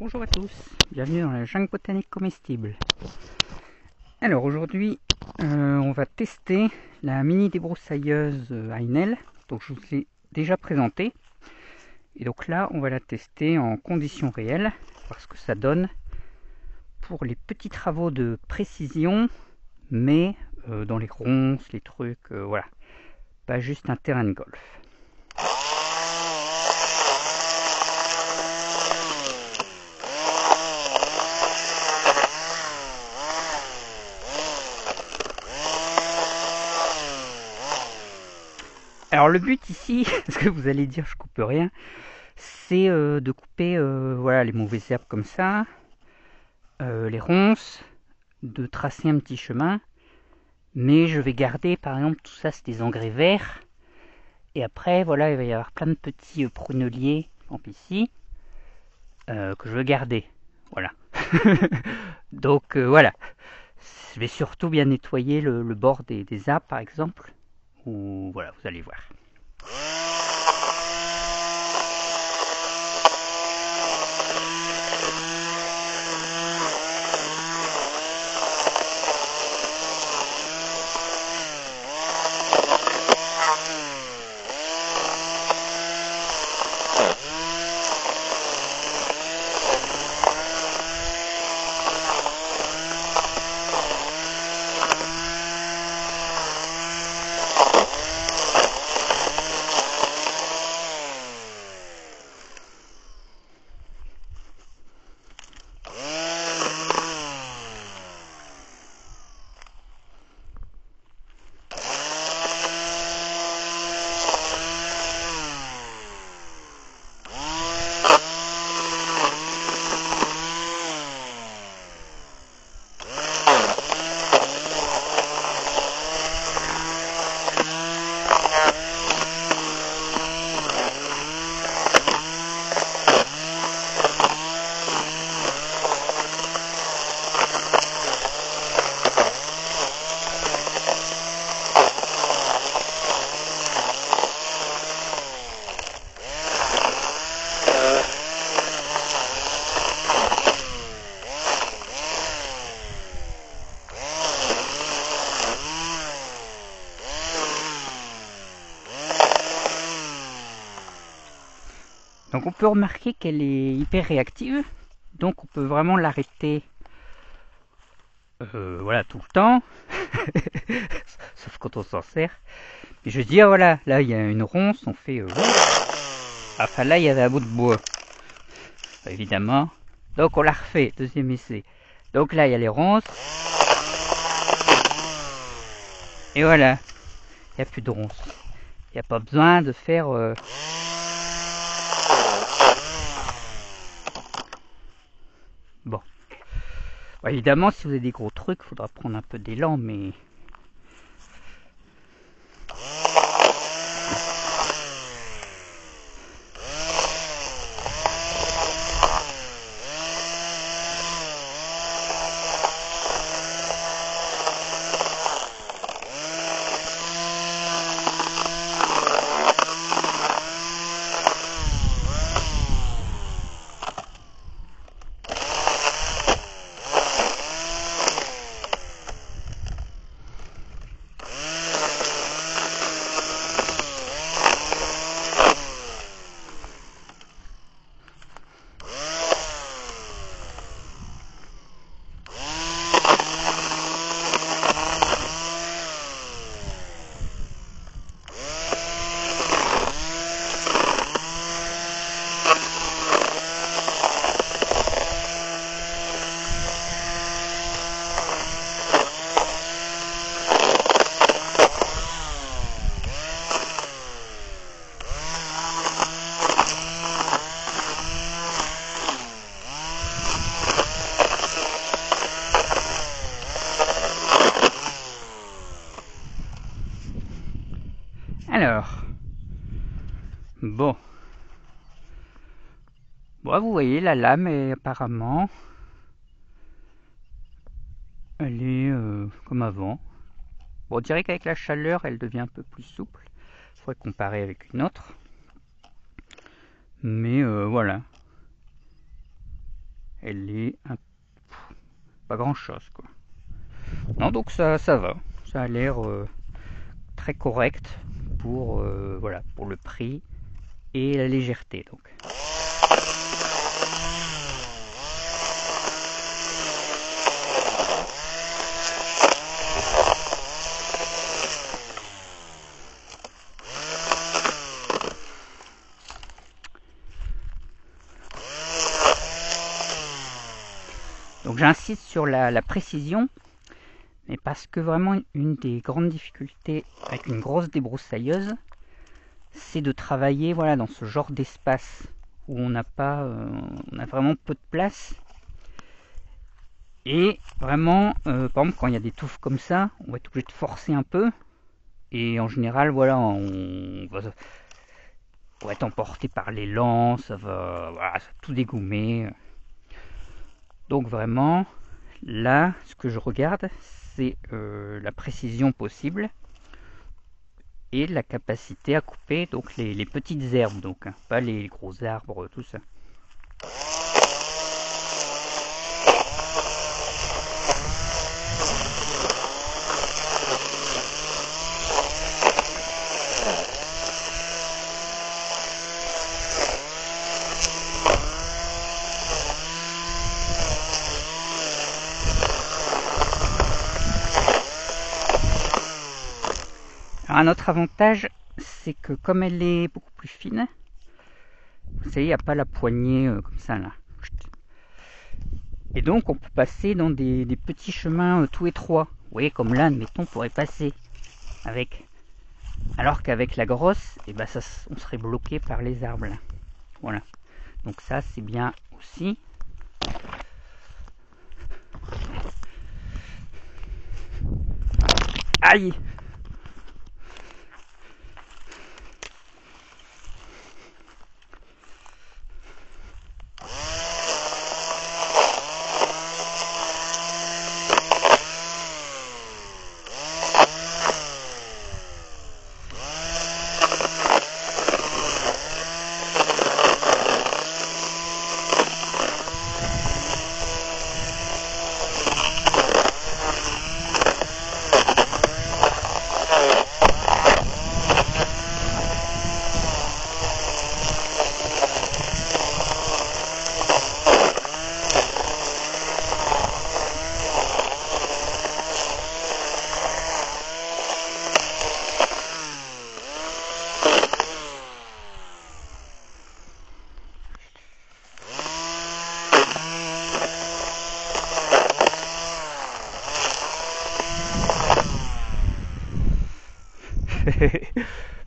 Bonjour à tous, bienvenue dans la jungle botanique comestible. Alors aujourd'hui, on va tester la mini débroussailleuse Heinel, donc je vous l'ai déjà présentée. Et donc là, on va la tester en conditions réelles, voir ce que ça donne pour les petits travaux de précision, mais dans les ronces, les trucs, voilà, pas juste un terrain de golf. Alors le but ici, ce que vous allez dire, je coupe rien, c'est de couper voilà, les mauvaises herbes comme ça, les ronces, de tracer un petit chemin, mais je vais garder par exemple tout ça, c'est des engrais verts, et après voilà, il va y avoir plein de petits pruneliers, ici, que je veux garder, voilà. Donc voilà, je vais surtout bien nettoyer le bord des arbres par exemple, ou voilà, vous allez voir. Donc on peut remarquer qu'elle est hyper réactive, donc on peut vraiment l'arrêter voilà, tout le temps, sauf quand on s'en sert. Et je dis, ah, voilà, là il y a une ronce, on fait... enfin là il y avait un bout de bois, évidemment. Donc on la refait, deuxième essai. Donc là il y a les ronces. Et voilà, il n'y a plus de ronces. Il n'y a pas besoin de faire... Bon. Bon, évidemment, si vous avez des gros trucs, il faudra prendre un peu d'élan, mais... Alors, bon, vous voyez la lame est apparemment, elle est comme avant. Bon, on dirait qu'avec la chaleur, elle devient un peu plus souple. Il faudrait comparer avec une autre. Mais voilà. elle est pas grand chose quoi. Non, donc ça va, ça a l'air très correct pour voilà, pour le prix et la légèreté donc. Donc j'insiste sur la précision, mais parce que vraiment une des grandes difficultés avec une grosse débroussailleuse, c'est de travailler voilà, dans ce genre d'espace où on n'a pas, on a vraiment peu de place. Et vraiment, par exemple, quand il y a des touffes comme ça, on va être obligé de forcer un peu. Et en général, voilà, on va être emporté par l'élan, voilà, ça va tout dégommer. Donc vraiment, là, ce que je regarde, c'est la précision possible et la capacité à couper donc les petites herbes, donc hein, pas les gros arbres, tout ça. Alors, un autre avantage, c'est que comme elle est beaucoup plus fine, vous savez, il n'y a pas la poignée comme ça là. Et donc on peut passer dans des petits chemins tout étroits. Vous voyez, comme là, admettons, on pourrait passer avec. Alors qu'avec la grosse, eh ben, on serait bloqué par les arbres là. Voilà. Donc ça, c'est bien aussi. Aïe!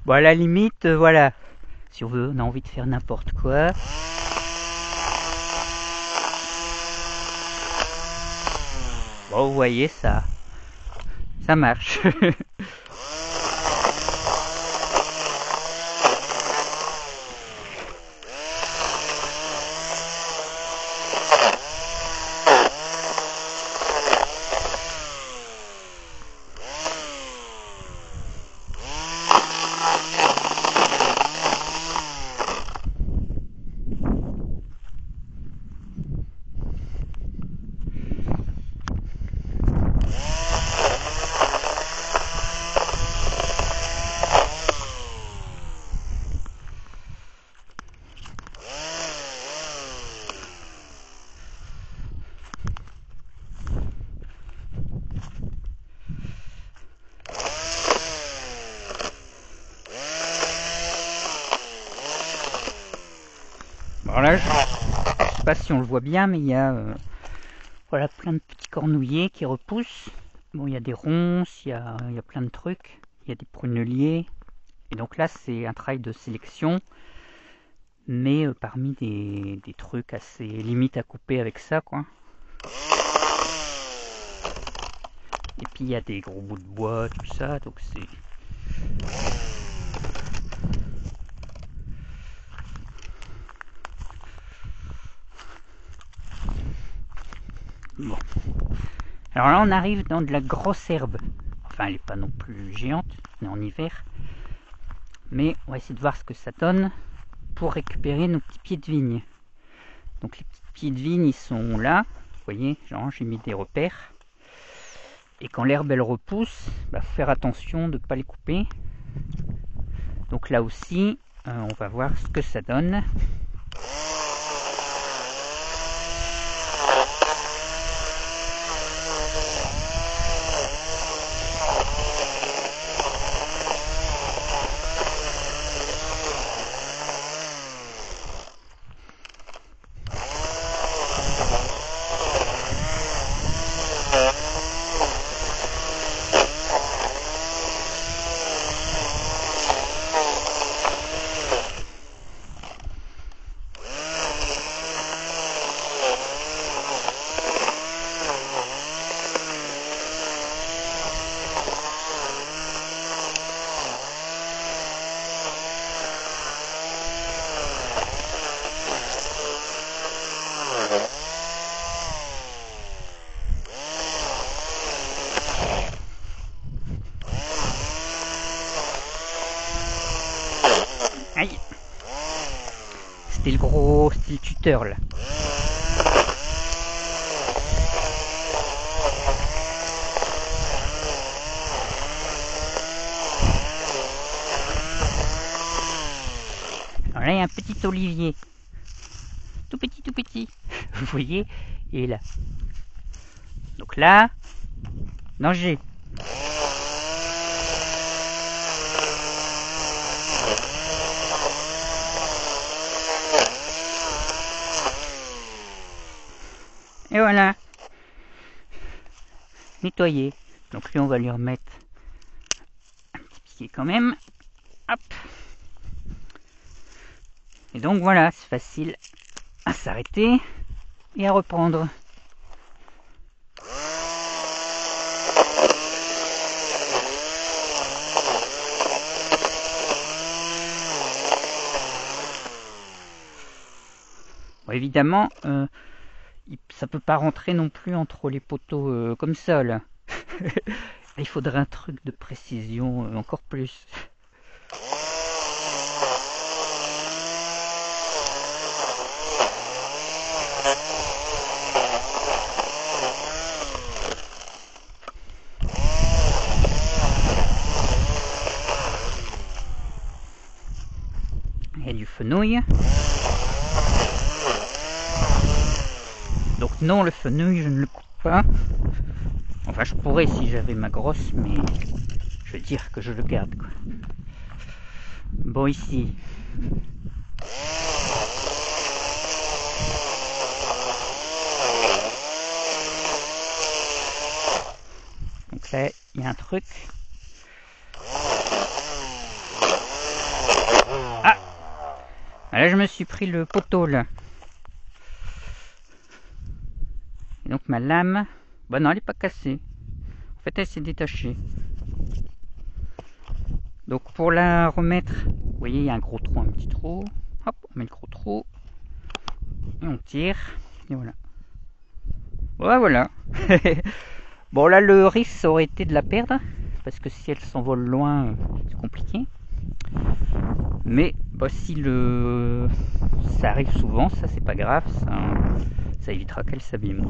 Bon, à la limite, voilà. Si on a envie de faire n'importe quoi. Bon, vous voyez, ça marche. Alors là, je sais pas si on le voit bien, mais il y a voilà, plein de petits cornouillers qui repoussent. Bon, il y a des ronces, il y a plein de trucs. Il y a des pruneliers. Et donc là, c'est un travail de sélection. Mais parmi des trucs assez limites à couper avec ça, quoi. Et puis il y a des gros bouts de bois, tout ça, donc c'est... Bon. Alors là, on arrive dans de la grosse herbe. Enfin, elle n'est pas non plus géante, on est en hiver. Mais on va essayer de voir ce que ça donne pour récupérer nos petits pieds de vigne. Donc les petits pieds de vigne, ils sont là. Vous voyez, genre j'ai mis des repères. Et quand l'herbe elle repousse, faut faire attention de ne pas les couper. Donc là aussi, on va voir ce que ça donne. Aïe! C'était le tuteur là. Alors là, il y a un petit olivier. Tout petit. Vous voyez? Il est là. Donc là, danger. Et voilà. Nettoyer. Donc lui, on va lui remettre un petit pied quand même. Hop. Et donc voilà, c'est facile à s'arrêter et à reprendre. Bon, évidemment, ça peut pas rentrer non plus entre les poteaux comme ça là. Il faudrait un truc de précision encore plus. Il y a du fenouil. Donc non, le fenouil, je ne le coupe pas. Enfin, je pourrais si j'avais ma grosse, mais je veux dire que je le garde, quoi. Bon, ici. Donc là, il y a un truc. Ah! Là, je me suis pris le poteau, là. Et donc ma lame, non, elle n'est pas cassée. En fait, elle s'est détachée. Donc pour la remettre, vous voyez, il y a un gros trou, un petit trou. Hop, on met le gros trou. Et on tire. Et voilà. Ouais, voilà. Bon, là, le risque, ça aurait été de la perdre. Parce que si elle s'envole loin, c'est compliqué. Mais si ça arrive souvent, ça c'est pas grave. Ça évitera qu'elle s'abîme.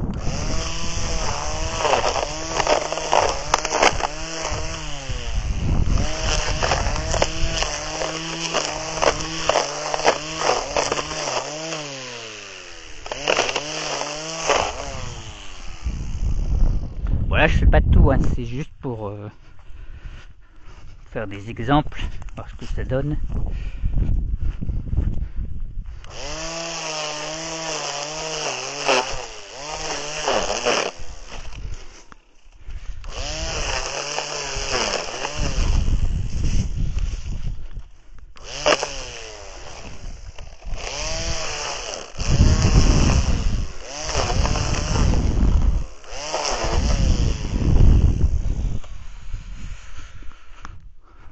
Voilà, je fais pas tout, hein, c'est juste pour faire des exemples, voir ce que ça donne.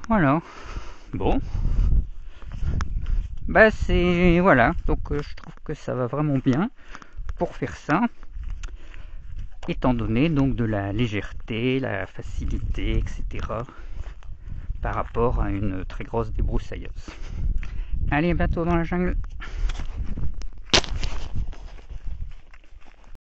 Voilà. Bon. C'est voilà. Donc je trouve que ça va vraiment bien pour faire ça. Étant donné donc de la légèreté, la facilité, etc. par rapport à une très grosse débroussailleuse. Allez, bientôt dans la jungle.